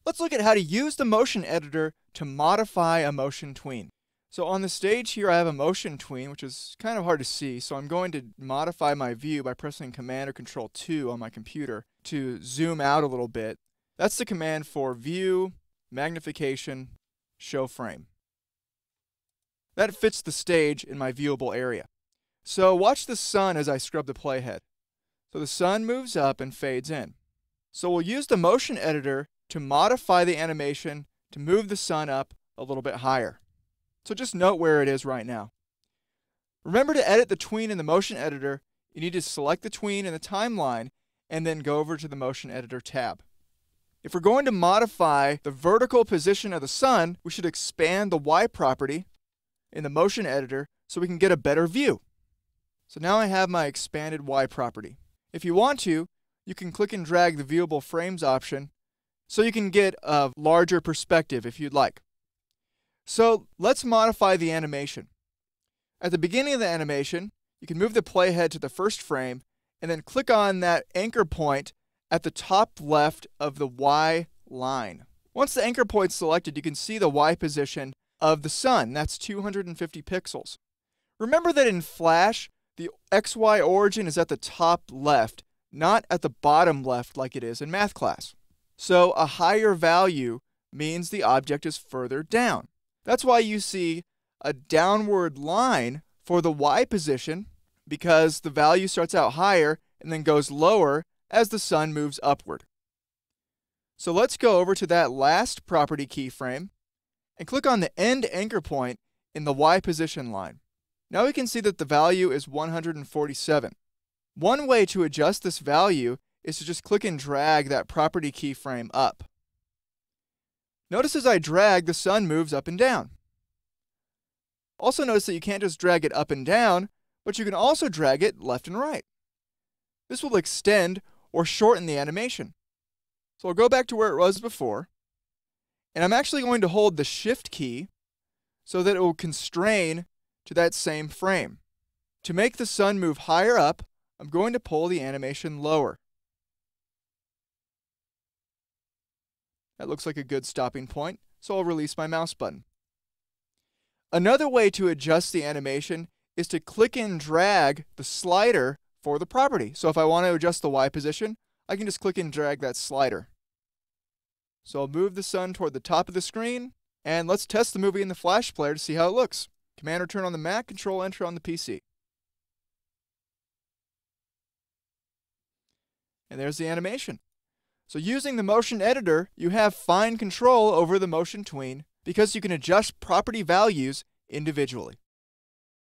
Let's look at how to use the motion editor to modify a motion tween. So on the stage here I have a motion tween, which is kind of hard to see, so I'm going to modify my view by pressing Command or Control 2 on my computer to zoom out a little bit. That's the command for View, Magnification, Show Frame. That fits the stage in my viewable area. So watch the sun as I scrub the playhead. So the sun moves up and fades in. So we'll use the motion editor to modify the animation to move the sun up a little bit higher. So just note where it is right now. Remember to edit the tween in the motion editor, you need to select the tween in the timeline and then go over to the motion editor tab. If we're going to modify the vertical position of the sun, we should expand the Y property in the motion editor so we can get a better view. So now I have my expanded Y property. If you want to, you can click and drag the viewable frames option so you can get a larger perspective if you'd like. So let's modify the animation. At the beginning of the animation, you can move the playhead to the first frame and then click on that anchor point at the top left of the Y line. Once the anchor point's selected, you can see the Y position of the sun. That's 250 pixels. Remember that in Flash, the XY origin is at the top left, not at the bottom left like it is in math class. So a higher value means the object is further down. That's why you see a downward line for the Y position, because the value starts out higher and then goes lower as the sun moves upward. So let's go over to that last property keyframe and click on the end anchor point in the Y position line. Now we can see that the value is 147. One way to adjust this value is to just click and drag that property keyframe up. Notice as I drag, the sun moves up and down. Also notice that you can't just drag it up and down, but you can also drag it left and right. This will extend or shorten the animation. So I'll go back to where it was before, and I'm actually going to hold the Shift key so that it will constrain to that same frame. To make the sun move higher up, I'm going to pull the animation lower. That looks like a good stopping point, so I'll release my mouse button. Another way to adjust the animation is to click and drag the slider for the property. So if I want to adjust the Y position, I can just click and drag that slider. So I'll move the sun toward the top of the screen, and let's test the movie in the Flash player to see how it looks. Command Return on the Mac, Control Enter on the PC. And there's the animation. So using the motion editor, you have fine control over the motion tween because you can adjust property values individually.